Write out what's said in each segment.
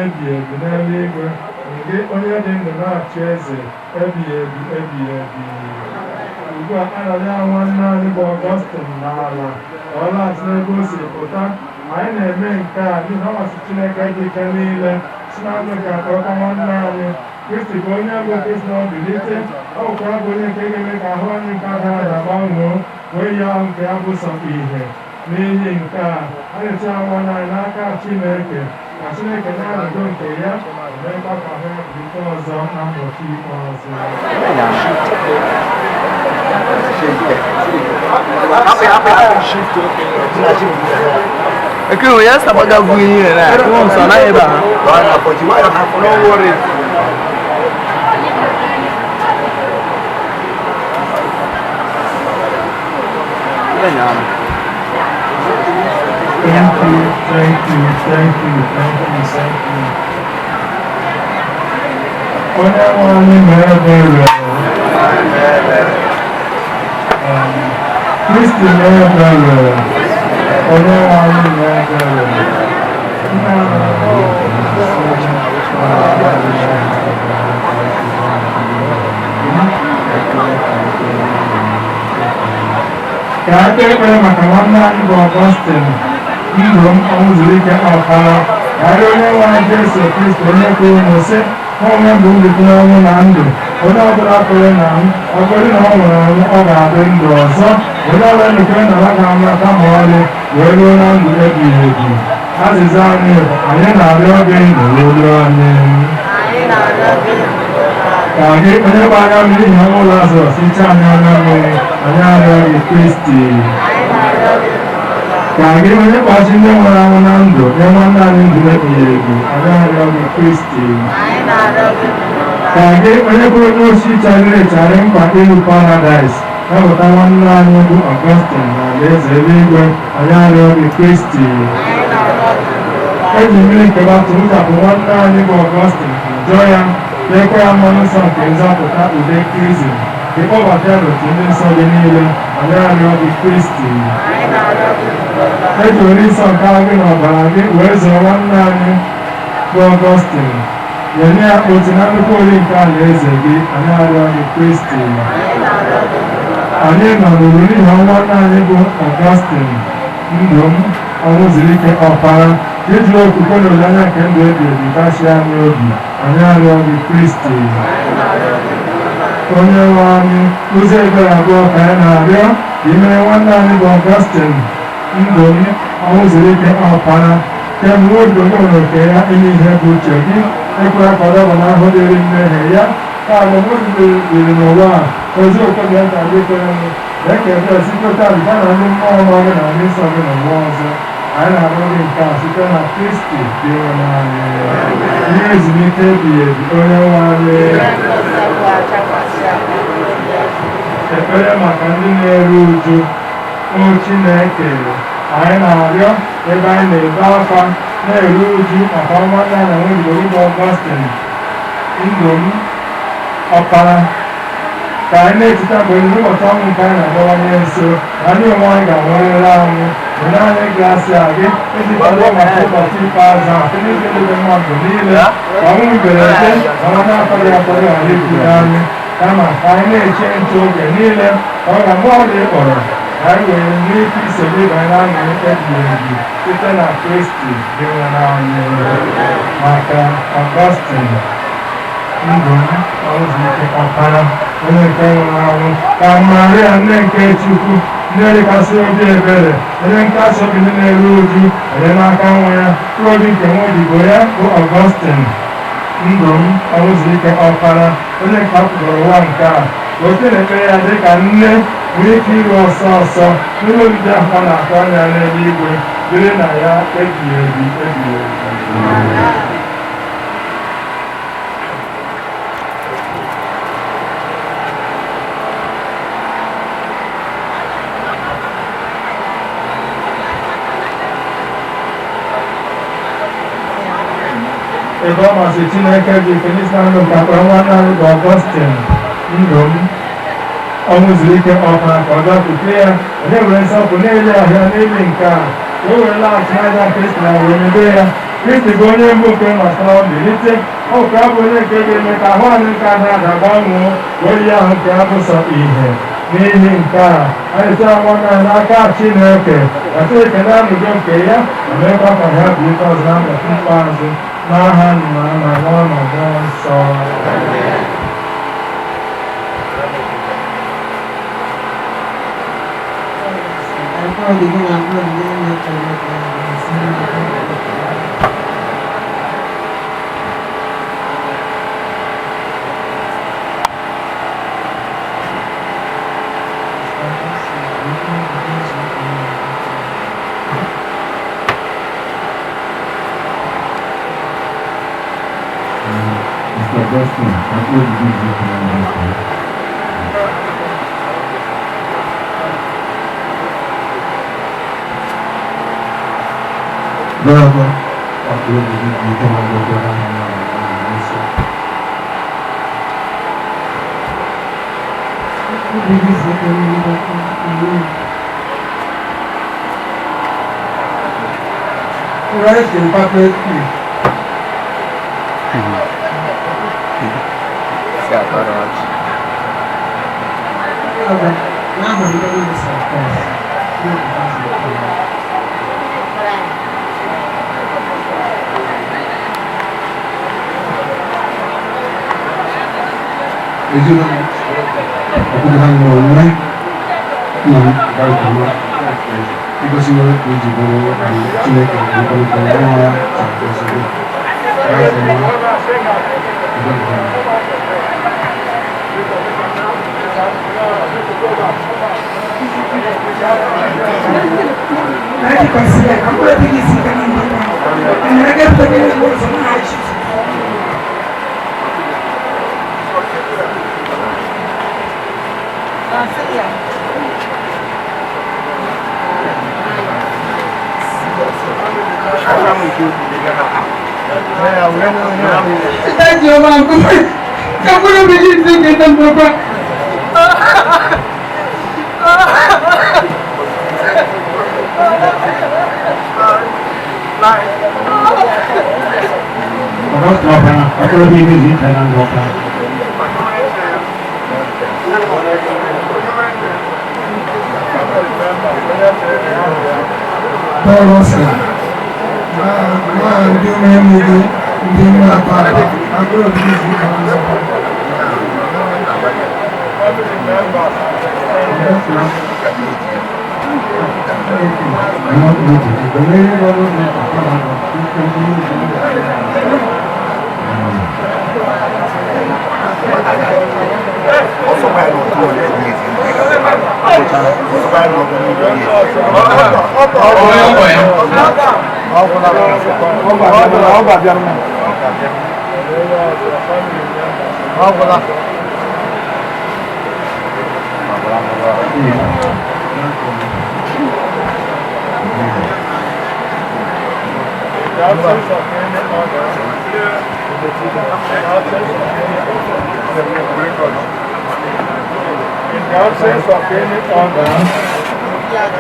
ebi ebi n'eluigwe nke onye dị ndụ na-achị eze ebi ebi ebi ebi. Ugbu a anaghị nwanne anyị bụ Ọgọstin n'ala ọ laghachi n'ebe o si pụta. Anyị na-eme nke a n'ihi ọ masị Chineke dị ike niile si na ndụ ka akpọta nwanne anyị Kristi bụ onye bụ Kristi na mbilite. Ọ bụkwa bụ onye nke ga-eme ka ahụ anyị nke ada ada gbanwee wee ya nke ya bụ sọ ihe. N'ihi nke a na-eche nwanne anyị n'aka Chineke ka Chineke na-arịgo nke ya meekwa ka ha bite ọzọ na ụbọchị ikpeazụ. Aqui o essa bagaguinha, né? Não só na eba. Olha, pode mais, não worry. Thank you, thank you, thank you, thank you, thank you. Onye nwanyị na-ebere Kristi na-ebere onye nwanyị na-ebere ka aka ekpere maka nwanne anyị bụ Ọgọstin ndụ m ọnwụzuru ike ọkara karịa onye nwanyị Jesu Kristi onye kwuru na sị onwe bụ ndụ n'ọnwụ na ndụ onye ọbụla kwere na m ọ bụrụ na ọ nwere anwụ ọ ga-adị ndụ ọzọ onye ọbụla nukere na ha ga-amata ma ọlị wee ruo na ndụ ebighị ebi. Azịza anyị anyị na-arịọ gị n'olu anyị ka gị onye bụ anya mmiri ihe ọnwụ Lazarọs hichaa anyị anya mmiri anyị arịọ gị Kristi ka gị onye kpachi ndị nwere anwụ na ndụ nye nwanne anyị ndụ ebighị ebi anyị arịọ gị Kristi ka gị onye bụrụ onye osi chagịrị echarị mkpa iru paradaịs eweta nwanne anyị bụ Ọgọstin na alaeze eluigwe anyị arịọ gị Kristi eji mmiri nke baptizim chapụ nwanne anyị bụ Ọgọstin jụọ ya ekwe ya mmanụ nsọ nke nzọpụta ude krizim ka ịkpọbata ya n'otu ndị nsọ gị niile anyị arịọ gị Kristi eji ori nsọ nke ahụ gị na ọbara gị wee zụọ nwanne anyị bụ Ọgọstin yenye ya otu na nnukwu ori nke alaeze gị anyị arịọ gị Kristi anyị nọ n'uru n'ihi nwanne anyị bụ Ọgọstin ndụ m ọnwụzuru ike ọkpara iji okwukwe na olileanya nke ndụ ebi ebi kasie anyị obi anyị arịọ gị Kristi onye nwe anyị ụzọ ebere abụọ ka anyị na-arịọ ka imere nwanne anyị bụ Ọgọstin ndụ m ọnwụzuru ike ọkpara kemgbe oge nwere oke ya ime ihe bụ uche gị ekwela ka ọ daba n'ahụ dịrị mmehie ya ka alụmdi dịrị n'ụwa a ozi okoge nta gị kwere m na-ekele sikweta dịka na ndị mmụọ ọma gị na ndị nsọ gị n'ụwa ọzọ anyị na-arịọ gị nke a site na Kristi dị onye anyị ihe ezumike ebighị ebi onye nwe anyị. Ekpere maka ndị na-eru uju o Chineke anyị na-arịọ ebe anyị na-ebe akwa na-eru uju maka nwanne na nwunye bụ Ọgọstin ndụ m ọkpara ka anyị na-echeta mgbe ụbọchị ọnwụ nke anyị na-agbawanye nso anyị onwe anyị ga-anwerịrị anyị onye anyị ga-asị a gị iji kwado maka ụbọchị ikpeazụ a site n'ije ndị mmadụ niile ka ọnwụ mberede na onye akọrọ akọrọ ghara ikwudo anyị kama ka anyị na-eche nche oge niile ka ọ ga mgbe ọ dị kpọrọ ka anyị were n'ike iso gị banye na aṅụrị ebighị ebi site na Kristi dị nwere anyị maka Ọgọstin ndụ m ọnwụzuru ike ọkpara onye nke nwụrụ anwụ ka Maria nne nke Chukwu ndị dịkasị obi ebere onye nkasi obi ndị na-eru uju enyemaka nwa ya mkpụrụ obi nke nwa odibo ya bụ Ọgọstin ndụ m ọnwụzuru ike ọkpara onye nke apụgoro ụwa nke a ote na-ekpere ya dịka nne nwere ike iru ọsọ ọsọ n'ime ogige ahụ na-akọ anya n'eluigwe dịrị na ya ebighị ebi ebighị ebi. ebe ọ masị Chineke ji kenisi na ndụ ka kpọrọ nwanne anyị bụ Ọgọstin ndụ m ọnwụzuru ike ọkpara ka ọ bịakwute ya onye were nsọpụ na-ele ahịa n'ili nke a o were laghachi n'aja Kristi na wee mebe ya Kristi bụ onye mbụ nke nọsara mbilite ụka bụ onye nke ga-eme ka ahụ anyị nke ahụ adagbanwuo oyi ahụ nke abụsọ ihe n'ihi nke a anyị sị anwụna n'aka Chineke ọtụ ekele anụgo nke ya omekwa ka ha bụ ike ọzọ na mbọchị ikpeazụ n'aha nna na nwa na mmụọ nsọ. Bravo, aku di tengah beberapa Indonesia. Rice in packet. Siapa orang? Nah, hari ini surprise. Itu aku dengan mulai kalau kamu itu sih mulai tujuh puluh cile kalau kamu sampai sini nanti pasti aku lagi di sini kan ini mereka tadi ngomong sama Aisyah. Kamu yang bikin kita bapak. Aku lebih bikin dengan bapak. Borosa, dia memiliki dia apa? Aku lebih suka dengan In the absence of any order,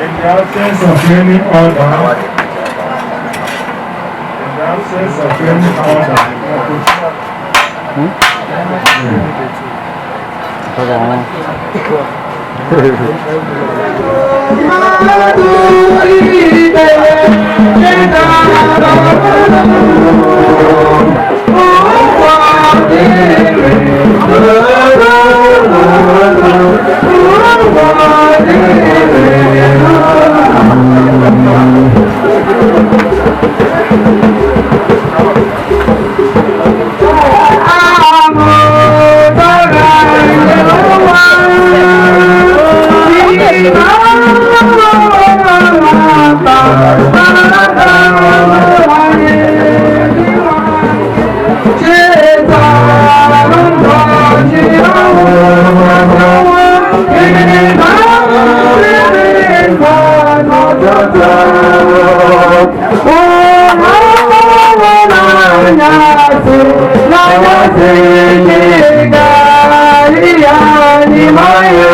in the absence of any order, in the absence of any order. Maya,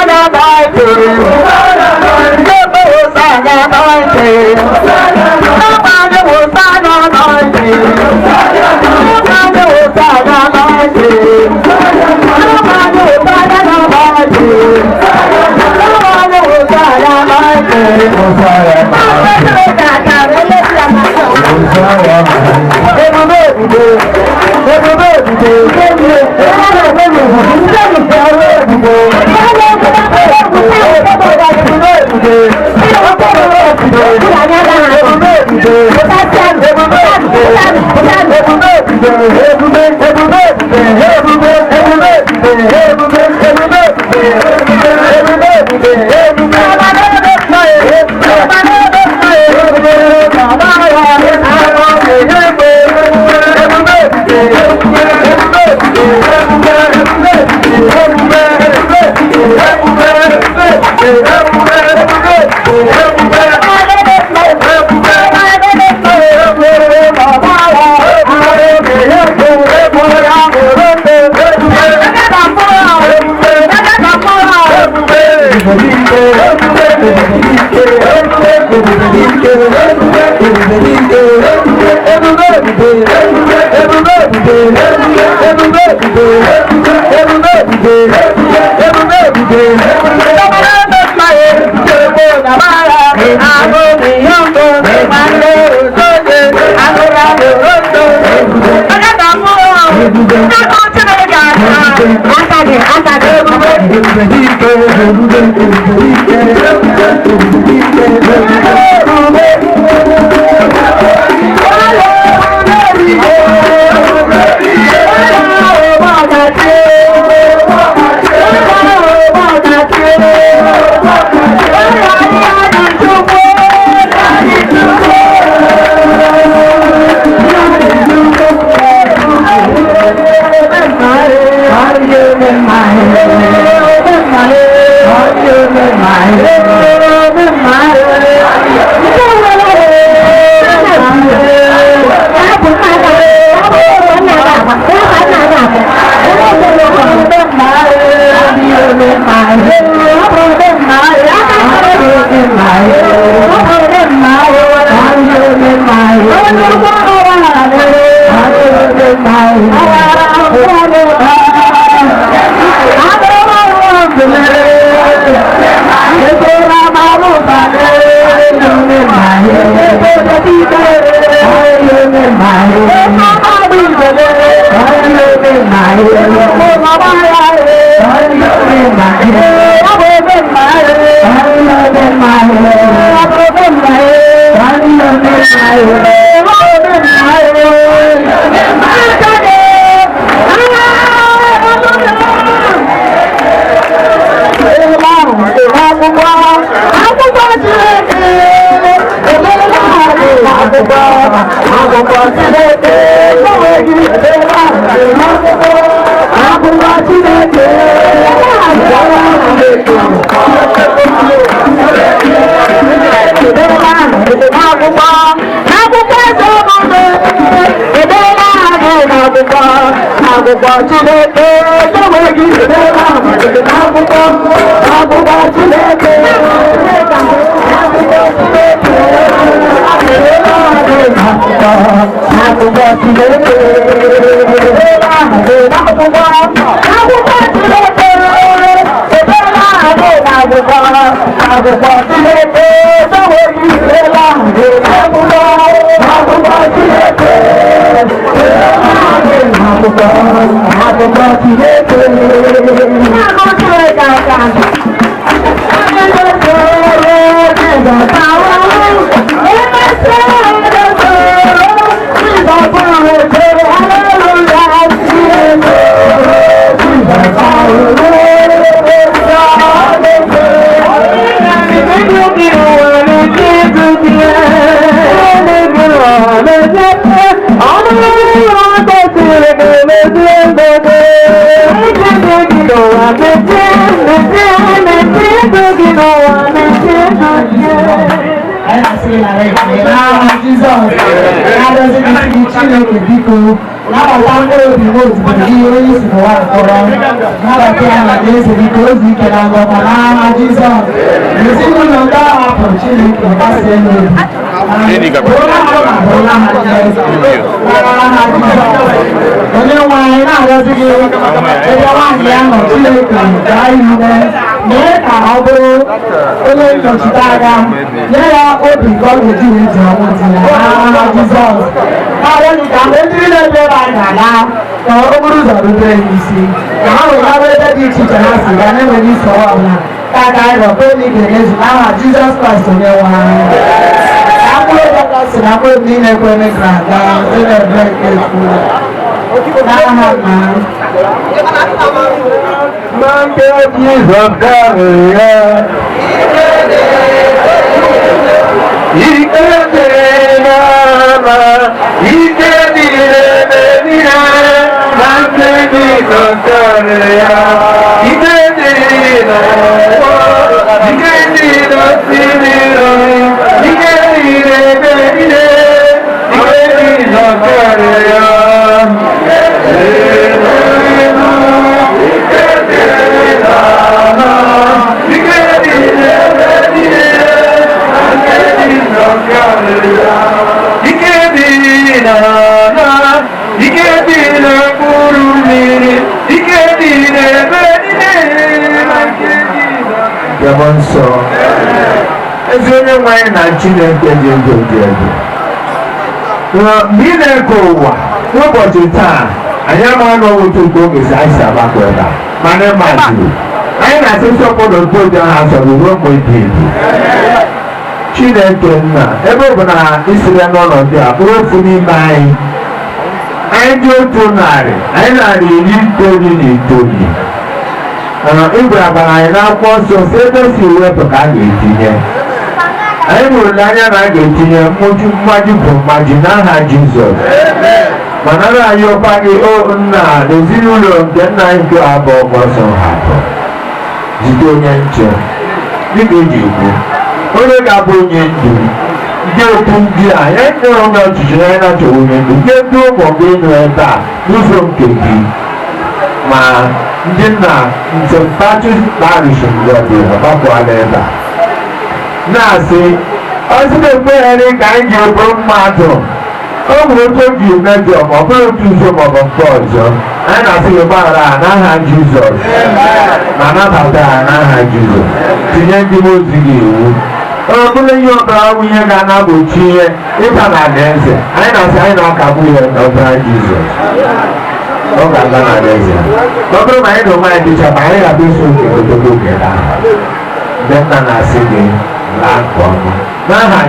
Bye.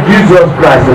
Jesus Christ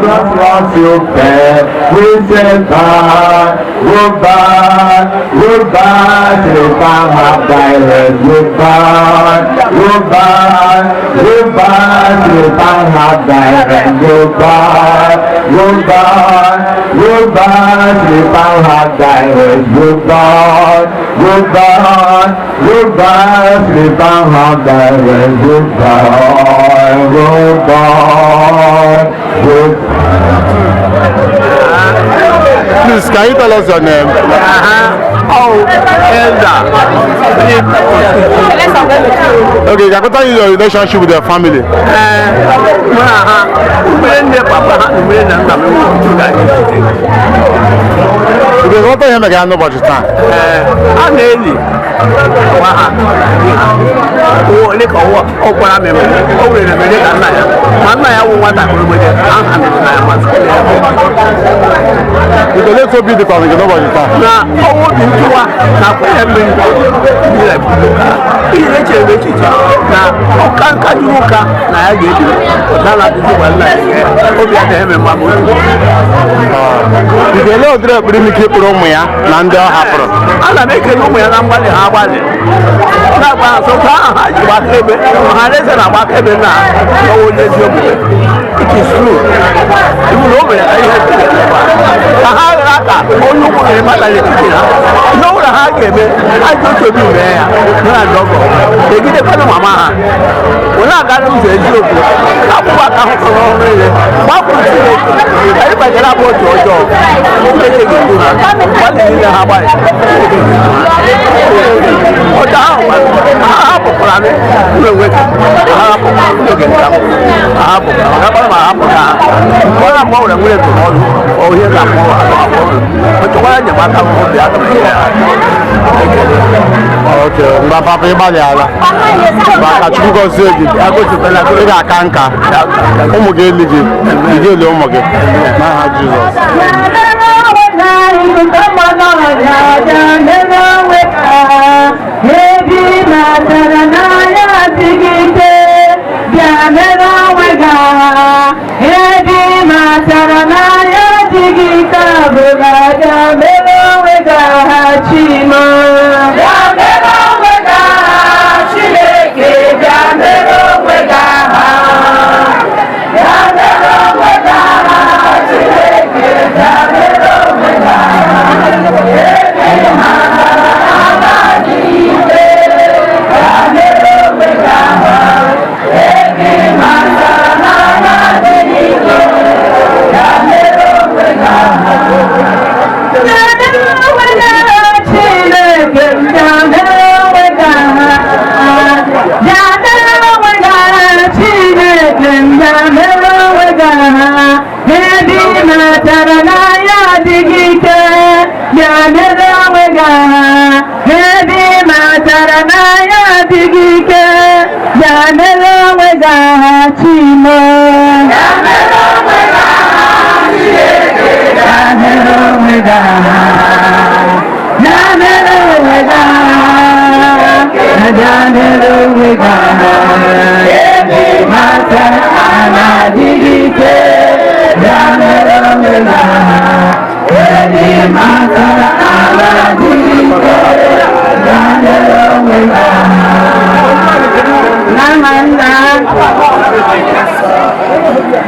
lost your pet. We said bye, goodbye, goodbye to the farm of Thailand. Goodbye, goodbye, goodbye to the farm of Thailand. Goodbye, goodbye, goodbye to the farm of Thailand. Goodbye, goodbye, goodbye to the farm of Thailand. Goodbye, goodbye, Please, can you tell us your name? Elder. Okay, can you tell you your relationship with your family? Because what time you know about your time? I'm early. Oh, look at what? Oh, what I'm doing. Oh, wait a minute. I'm not what I'm doing. Because let's so beautiful, you know about your time. Now, oh, what do you want? Now, Okay, my papa is Baliala. But I go to Bella, I go to Kanka. Omoge Ligi, Ligi Omoge. Now, Jesus.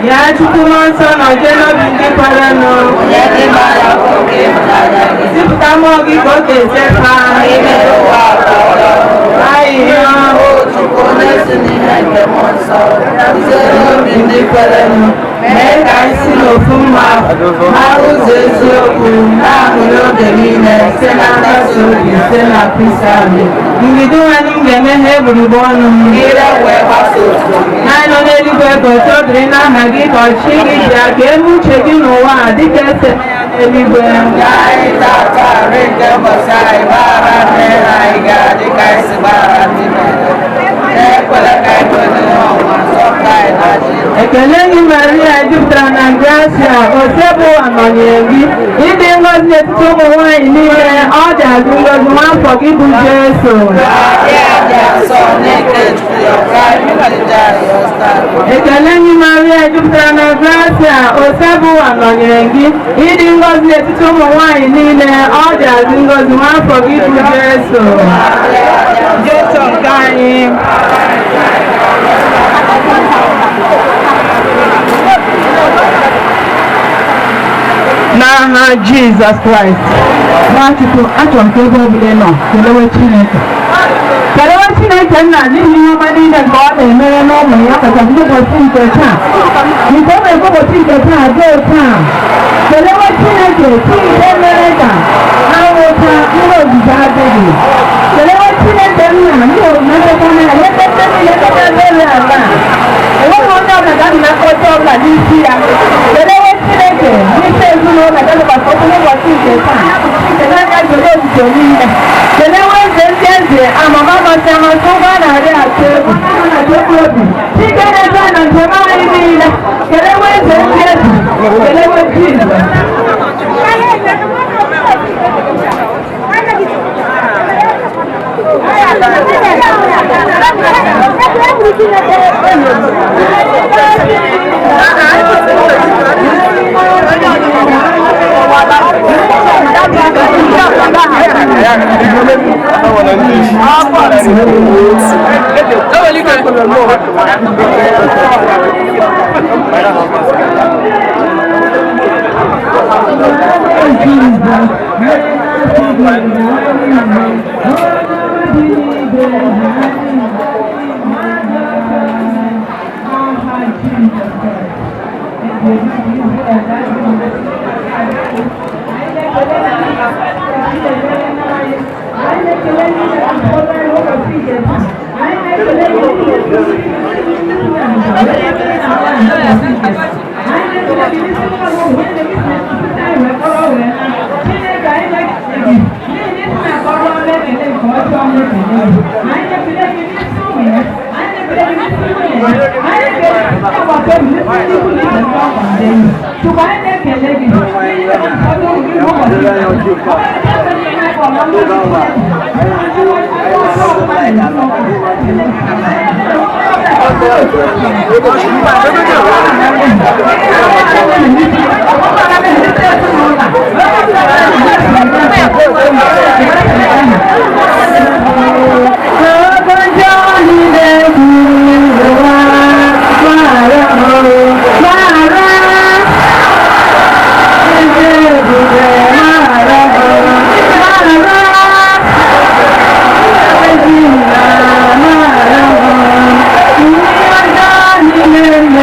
Ya chukuman sana jeno bingi parano. Siputamo gigote sepa. Ayo. Chukonesi ni monso. Zero bingi parano. Meka silo fuma. Mauze soku. Namulo demine. Senata soki. Sena pisami. Ngidu wani ngeme heburu bono. Ngira wewa soki. Nano neli kweko chodri na hagi kochigi. Jakemu chegi nowa. Dikese eligwe. Ngai tata rike masai bara nera iga. Dikaisi bara nime. Ekwele kaikwele oma. Sokai naji. Ekele ni Maria Jupitra na Gracia. Osebo anonyengi. Idi ngo ngozi n'etiti ụmụ nwaanyị niile ọ dị azụ ngozi nwafọ gị bụ Jesu. Ekele gị Maria jupụtara na gracia Osebuwa nọnyere gị ịdị ngozi n'etiti ụmụ nwaanyị niile ọ dị azụ ngozi nwafọ gị bụ Jesu. Jesu nke anyị. N'aha Jizọs Kraịst. Nwachukwu, achọrọ m ka ebe ọbụla nọ kelewe Chineke. Kelewe Chineke nna n'ihi ihe ọma niile nke ọ na-emere n'ụmụ ya kachasị n'ụbọchị nke taa. Nke o mere ụbọchị nke taa dị taa. Kelewe Chineke Chineke mere ka anwụcha ihe ozizi adịghị. Kelewe Chineke nna n'ihi omume nchekwa ya lekọta niile lekọta n'elu ala. Enweghị onye ọbụla ga-adị na mkpọchi ọbụla n'isi ya. Kelewe Chineke n'isi ezinụlọ ga-adịkwasị okwu n'ụbọchị nke taa. Kelee aka jere ozuzo niile. Kelewe eze ndị eze amama amasị amasị ụgbọ na-arị atụ egwu na-achọkwu obi. Chike na-eze na njem anyị niile. Kelewe eze ndị eze. Kelewe Jizọs.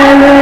Amen.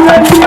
Thank you.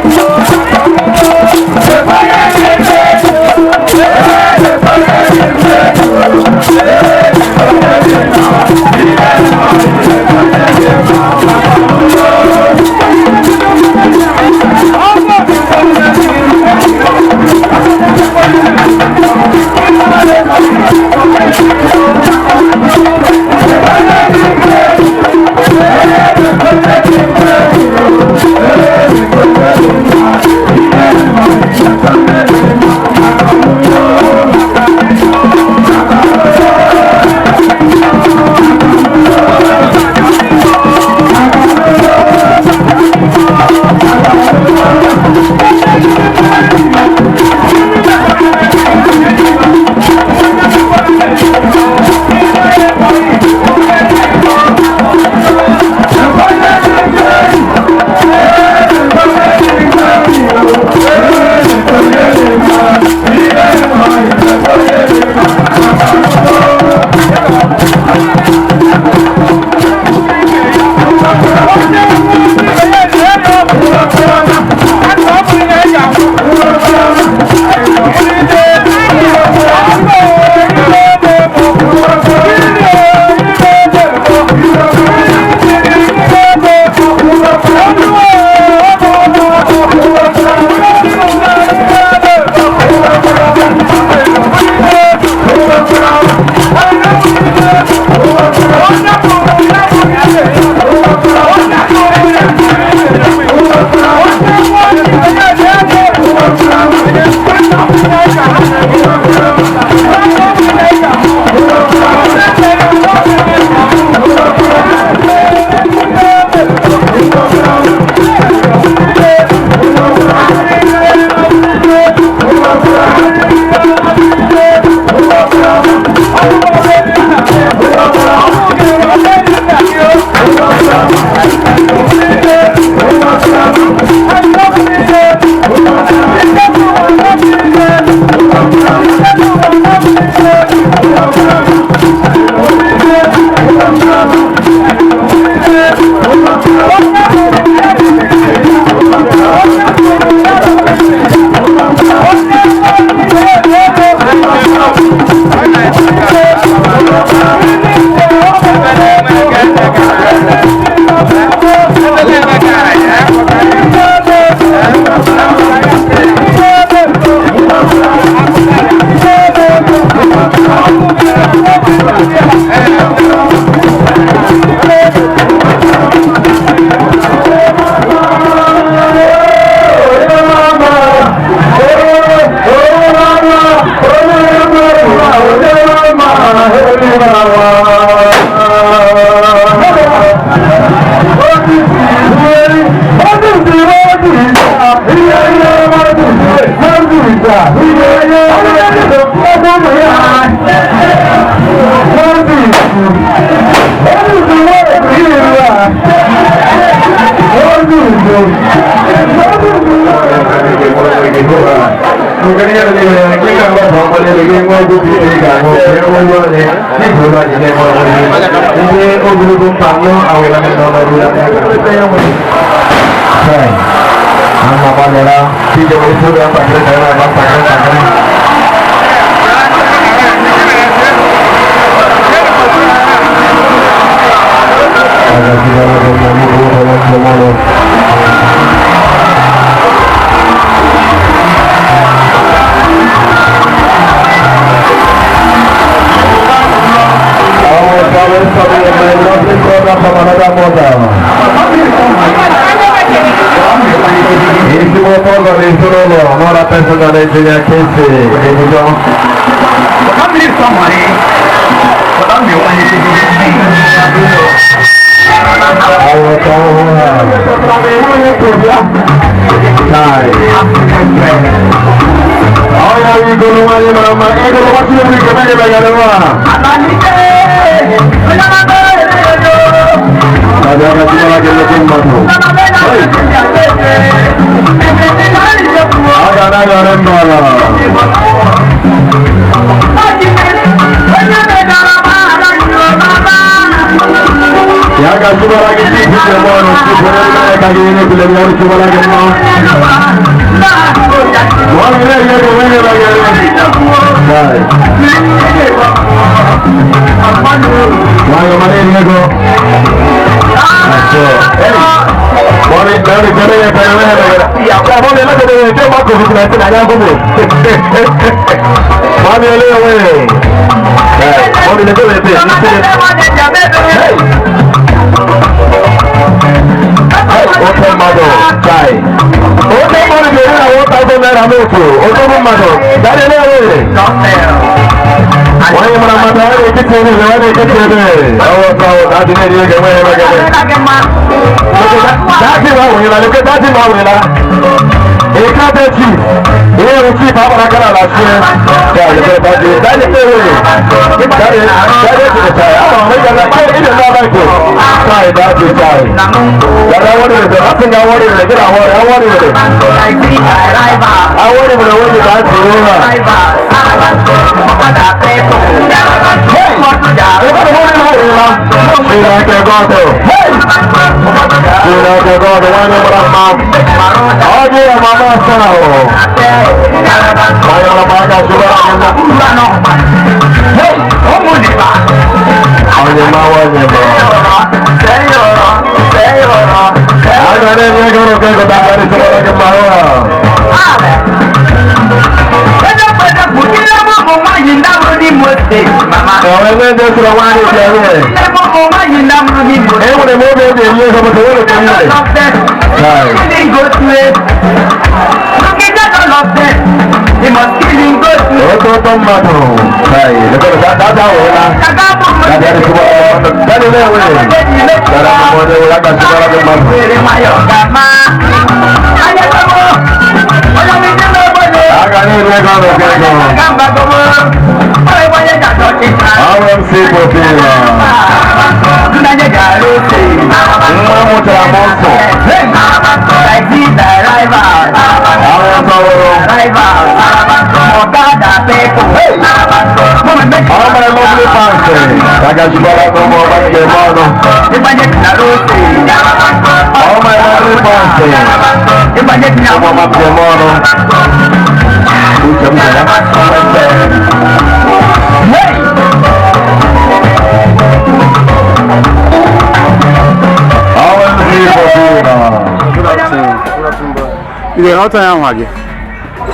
Ile hota ya nwage.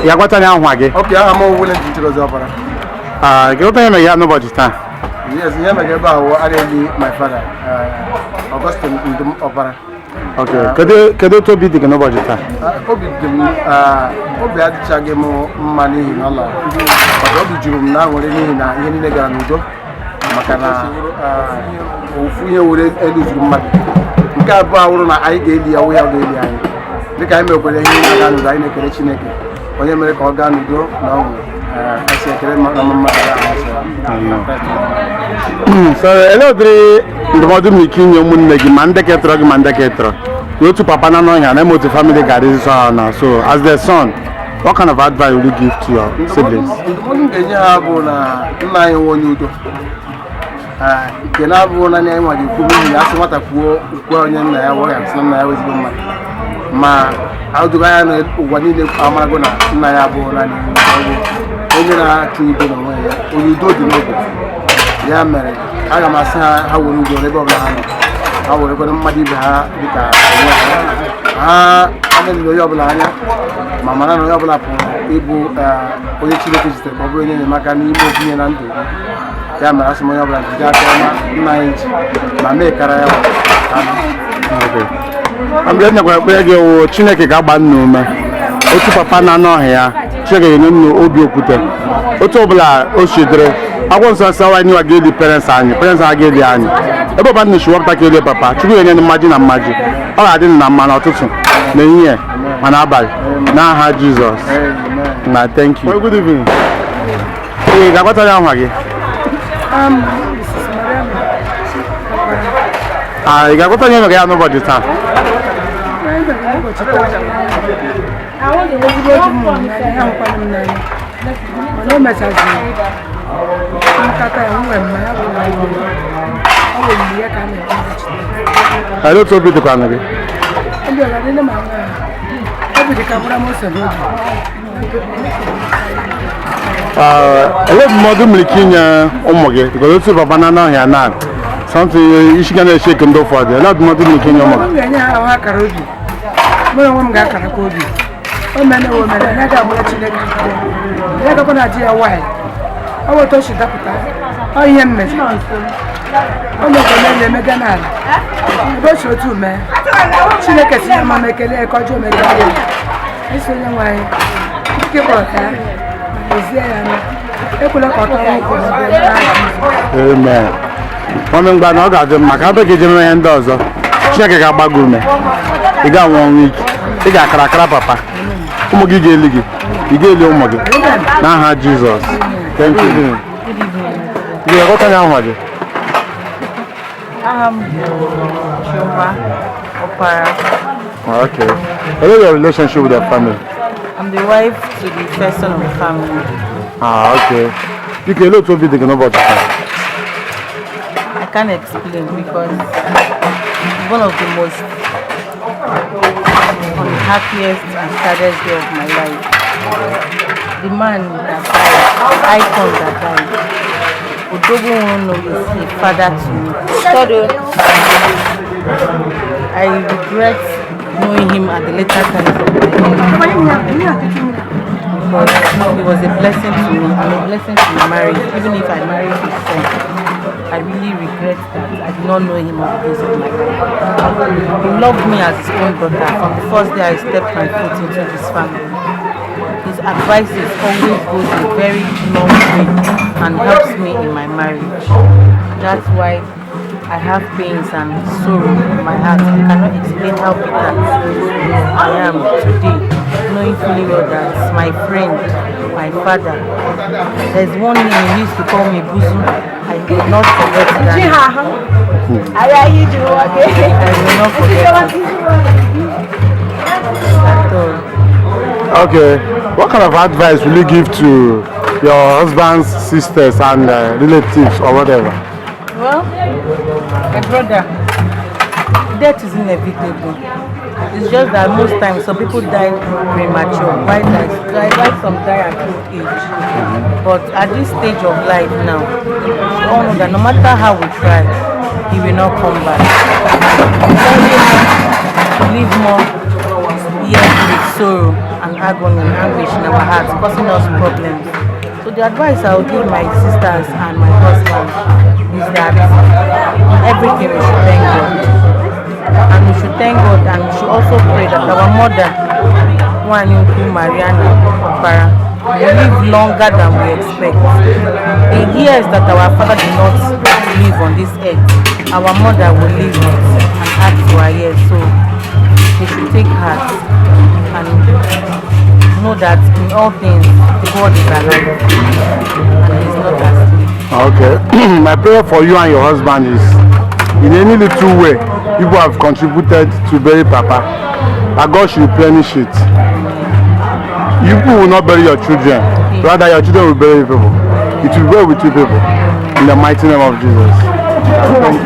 Ya kwata ya nwage. Okay, I'm more willing to go opera. Ke hota ya ya no budget ta. Yes, yeah, my gaba already my father. Augustine in the opera. Okay. Kedu to bi diga no budget ta. Obi dem obi adicha ge mo mani na la. Obi jurum na nwere ni na ihe ni ga n'udo. Maka na ofu ihe were elu zuru mmadụ. Nke abụọ awụrụ na anyị ga-eli ya ya ga-eli anyị. Dịka anyị mekwere ihe na-aga n'udo anyị na-ekele Chineke onye mere ka ọ gaa n'udo na ọṅụ Kasi kere mama so hello dre ndụmọdụ m ike inye ụmụnne gị ma ndị ketọrọ gị ma ndị ketọrọ otu papa na n'ọhịa na otu family ga-adịzi so na so as the son what kind of advice will you give to your siblings? Ndụmọdụ ga-enye ha bụ na nna anyị nwe onye udo nke na-abụ na anyị nwa ga-ekwu n'ihi ya asị nwata kwuo ukwe onye nna ya wee asị na nna ya wezigbo mmadụ ma adụgo anya na ụwa niile amarago na nna ya bụ naanị onye na-achụ udo n'onwe ya onye udo dị n'obodo ya mere aga m asị ha were udo n'ebe ọbụla ha nọ ha werekwana mmadụ ibe ha dịka onwe ha na-elele onye ọbụla anya ma mara na onye ọbụla pụrụ ịbụ onye Chineke zitere ka ọ bụrụ onye enyemaka n'ime obinye na ndụ ya mere asị m onye ọbụla jide aka ọma nna anyị ji ma mee kara ya mgbe nyekwara ekpere gị wụ Chineke ga-agba nna ume otu papa na n'ọhịa ya Chineke ga-enye nnu obi okwute otu ọbụla o shidere akwụkwọ nsọ sawa anyị ga-eli parents anyị ga-eli anyị ebe ọba nna shiwapụta ka elie papa Chukwu ga-enye mmaji na mmaji ọ ga-adị na mma n'ụtụtụ na ehihie ma n'abalị n'aha Jizọs na thank you. Good evening. Ị ga-agwata ya nwa gị? Ị ga-agwata ya nwa gị ya n'ụbọchị taa? Hello, to be the family. Ele mmadụ mmiri inye ụmụ gị because otu papa na n'ọhịa na something isi ga na-esheke ndị ụfọdụ ele mmadụ mmiri inye ụmụ gị mụrụ onwe m ga-akara ka obi o mere o mere ya ga-agbara Chineke ya gakwa na di ya nwaanyị ọ weta ochi dapụta ọ ihe mmezi o mekwa na-emega n'ala ebe ochi otu mee Chineke tinye mma m ekele ka ọjọọ megara ya isi onye nwaanyị ike kpọrọ ka ya ezie ya anya ekwela ka ọ tọrọ ụkwụ amen. Ọmị mgba na ọ ga-adị mma ka abịa ga-eje mere ihe ndị ọzọ Chineke ga-agbago ume ị ga-anwụ ọnwụ ike ị ga-akara akara papa ụmụ gị ga-eli gị ị ga-eli ụmụ gị n'aha Jizọs. Thank you. Ị ga-aghọta ya nwa gị? Okay. What is your relationship with your family? I'm the wife to the first son of the family. Okay. You can look to be the about the family. I can't explain because it's one of the most happiest and saddest day of my life. The man that died, icon that died, Odogo Ono is a father to me. I regret knowing him at the later times of my life because he was a blessing to me and a blessing to my marriage. Even if I married his son, I really regret that I did not know him at the days of my life. He loved me as his own daughter from the first day I stepped my foot into this family. His advices always goes a very long way and helps me in my marriage. That's why I have pains and sorrow in my heart. I cannot explain how bitter I am today, knowing fully well that my friend, my father, there's one name he used to call me Buzu. I will not forget that. I will not forget it. Okay. What kind of advice will you give to your husband's sisters and relatives or whatever? Well, my brother, death is inevitable. It's just that most times some people die premature. Why some die at old age. But at this stage of life now, we all know that no matter how we try, he will not come back. Live more years with sorrow and agony and anguish in our hearts, causing us problems. So the advice I would give my sisters and my husband is that in everything we should thank God. And we should thank God and we should also pray that our mother, Mariana Para, will live longer than we expect. The years that our father did not live on this earth, our mother will live it and add to our years. So we should take heart and know that in all things, God is alive and he's not asleep. Okay. My prayer for you and your husband is, in any little way people have contributed to bury Papa, that God should replenish it. You people will not bury your children, rather your children will bury people. It will go with you people. In the mighty name of Jesus. Thank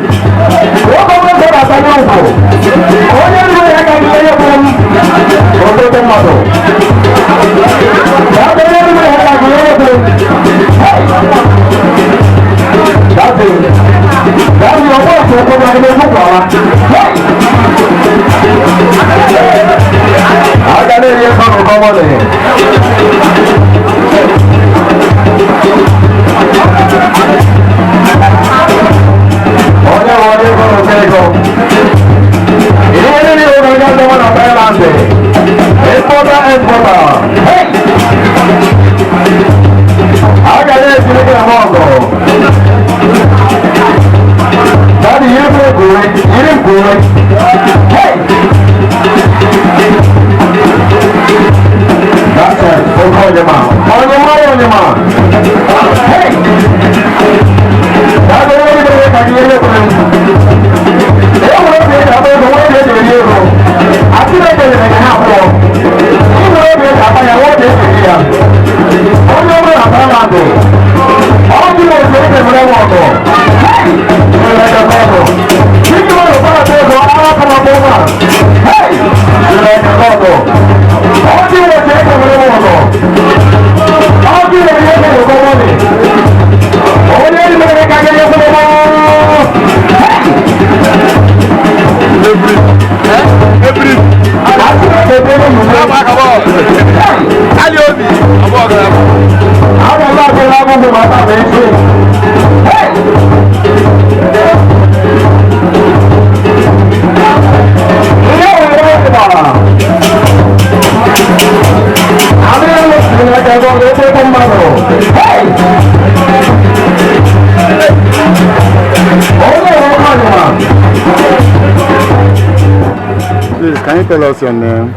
Please, can you tell us your name?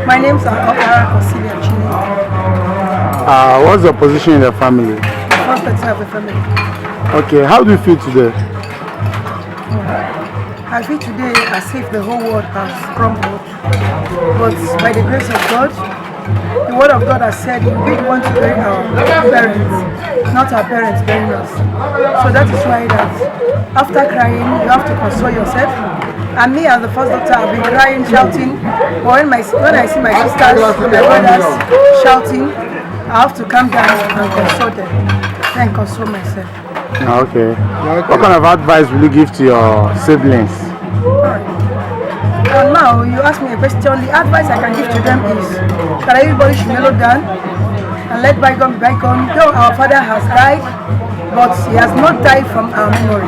My name is Okara Kosilia Chini. What's your position in the family? First person of the family. Okay, how do you feel today? I feel today as if the whole world has crumbled. But by the grace of God, the word of God has said we want to bury our parents, not our parents burying us. So that is why that after crying, you have to console yourself. And me as the first doctor, I've been crying, shouting. But when I see my sisters, my brothers shouting, I have to calm down and console them. Then console myself. Okay. What kind of advice will you give to your siblings? And now you ask me a question. The advice I can give to them is that everybody should mellow down and let bygone be bygone. Though our father has died, but he has not died from our memory.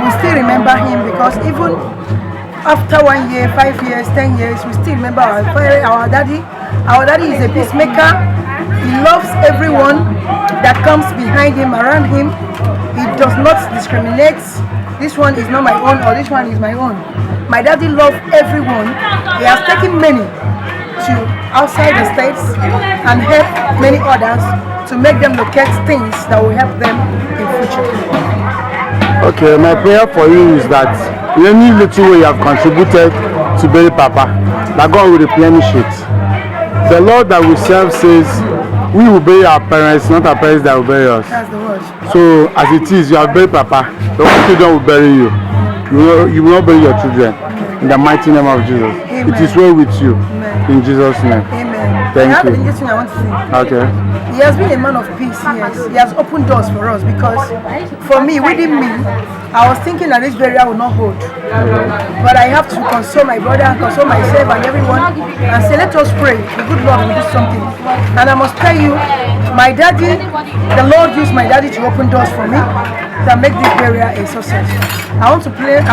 We still remember him because even after 1 year, 5 years, 10 years, we still remember our father, our daddy. Our daddy is a peacemaker. He loves everyone that comes behind him, around him. He does not discriminate. This one is not my own or this one is my own. My daddy loves everyone. He has taken many to outside the states and helped many others to make them locate things that will help them in future. Okay, my prayer for you is that in any little way you have contributed to bury Papa, that God will replenish it. The Lord that we serve says, we will bury our parents, not our parents that will bury us. That's the word. So as it is, you have buried Papa, your children will bury you. You will not bury your children. In the mighty name of Jesus. Amen. It is well with you. Amen. In Jesus' name. Amen. Thank I have you. an interesting I want to say. Okay. He has been a man of peace, yes. He has opened doors for us because for me, within me, I was thinking that this burial will not hold. But I have to console my brother, console myself and everyone and say, let us pray. The good Lord will do something. And I must tell you, my daddy, the Lord used my daddy to open doors for me that make this burial a success. I want to praise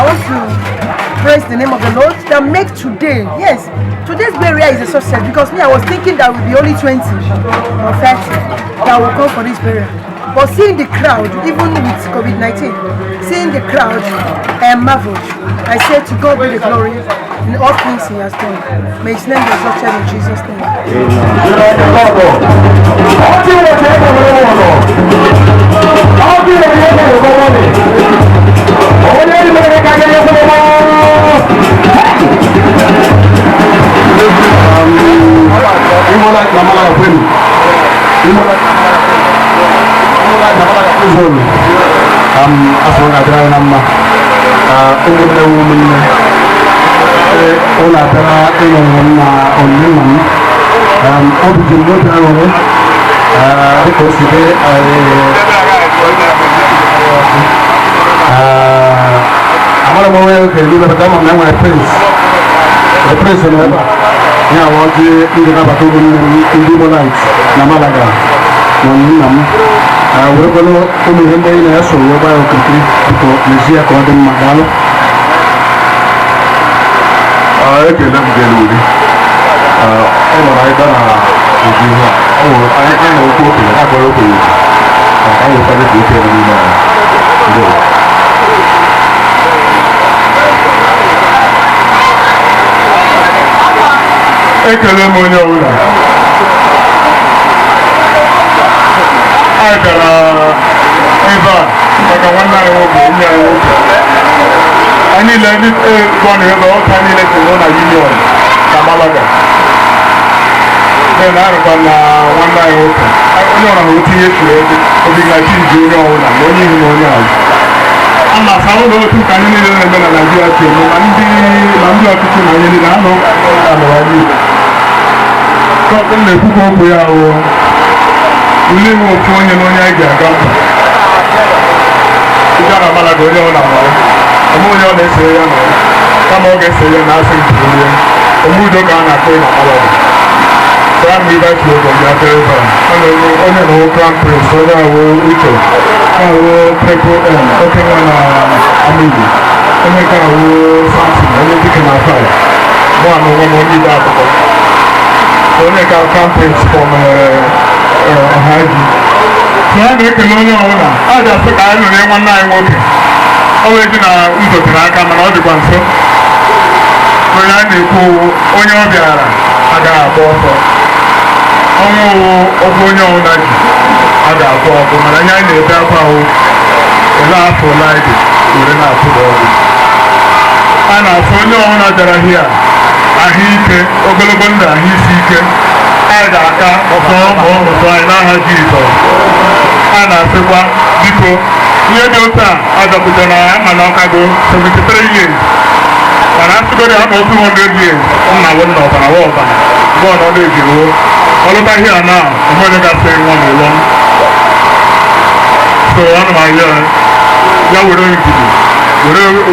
the name of the Lord that make today, yes, today's burial is a success because me, I was thinking that will be only 20 or 30 that will come for this burial. But seeing the crowd, even with COVID-19, seeing the crowd, I am marveled. I say to God be the glory in all things he has done. May his name be exalted in Jesus' name. ekele m gị uri ọ nọrọ anyị gaa na oji ihe anyị na-ekwu okenye na-agbara okenye ka anyị nwekwara ka ike n'ime ya ekele m onye ọbụla anyị bịara ebe a maka nwanne anyị nwoke onye anyị nwoke anyị niile ndị gọ na ebe ọka niile tụrụ na union na Malaga na arụkwa na nwanne anyị nwoke onye ọra hụrụ tinye tụrụ ebe obi na chinji onye ọbụla na onye ihu na onye azụ a na-asa ụlọ otu ka anyị niile na-eme na Naịjirịa si eme ma ndị ọchịchị na anyị niile anọ alụwa niile kọkụ na-ekwukwa okwu ya ahụ ule nwe ofu onye na onye anyị ga-aga mba ịga na Malaga onye ọ na-amara ọmụ onye ọ na-esere ya nọ kama ọ ga-ese ya na-asị ntulie omudo ka a na-akpọ na Malaga Crown River Club of the Aferiva onye na ọwụ Crown Prince onye awụ Uche awụ Triple M oke nwa na Amili onye ka awụ Samson onye dike na 5 mụ na onwe m onye ide akwụkwọ onye ka Crown Prince from Ọhaji so a na-ekele onye ọbụla a ga-asị ka anyị nụrụ nwanne anyị nwoke ọ wee ji na nzotere aka mana ọ dịkwa nso onye a na-ekwu onye ọ bịara agaghị agba ọsọ ọnwụ ụgwọ onye ọbụla ji a ga-agba ọgụ mana anyị na-ebe akwa ahụ ele afọ ole anyị dị were na-atụrụ ọgụ a na-asụ onye ọbụla bịara hia ahụike ogologo ndụ ahụ isi ike anyị ga-aka ọsọ ma ọ mụsọ anyị n'aha Jizọs a na-asịkwa biko ihe dị otu a adọpụtara ya mana ọkago 73 years mana asịgoro ya ma 200 years nna bụ nna ọbara wa ọbara mgbe ọ nọ na-ejiwo ọlụta ihe a na onye gasị nwa n'ụlọ so ana m ayọ ya were ndidi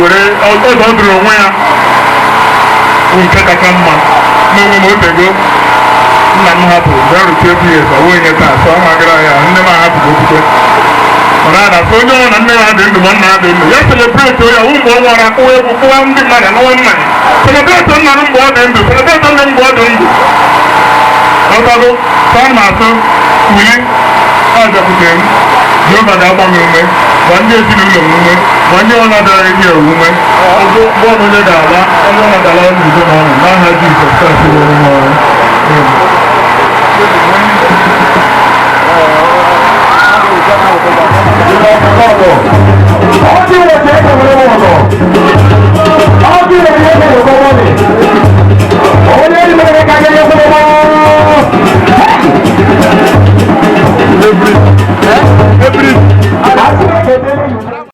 were ọzọ dụrụ onwe ya nke kacha mma n'onwe m otego nna m hapụrụ mgbe a rụte ebu years ọwụ onye taa so ọ magara ya nne m ahapụrụ okwukwe mana a na-asị onye ọrụ na nne ya dị ndụ ma nna ya dị ndụ ya celebrate ya ụmụ ọ nwara akụwa egwu kụwa ndị mmadụ n'ọnwa nna ya celebrate nna m mgbe ọ dị ndụ celebrate nne m mgbe ọ dị ndụ ọtago ka a na-asụ wuli ajakwutere m Jehova ga-agba m ume ma ndị ezinụlọ m ume ma ndị ọ na-adara ehi omume ọgụ bọọlụ onye ga-ala onye ọ na-agala n'udo na ọṅụ n'aha Jizọs Kraịst nwere m ọrụ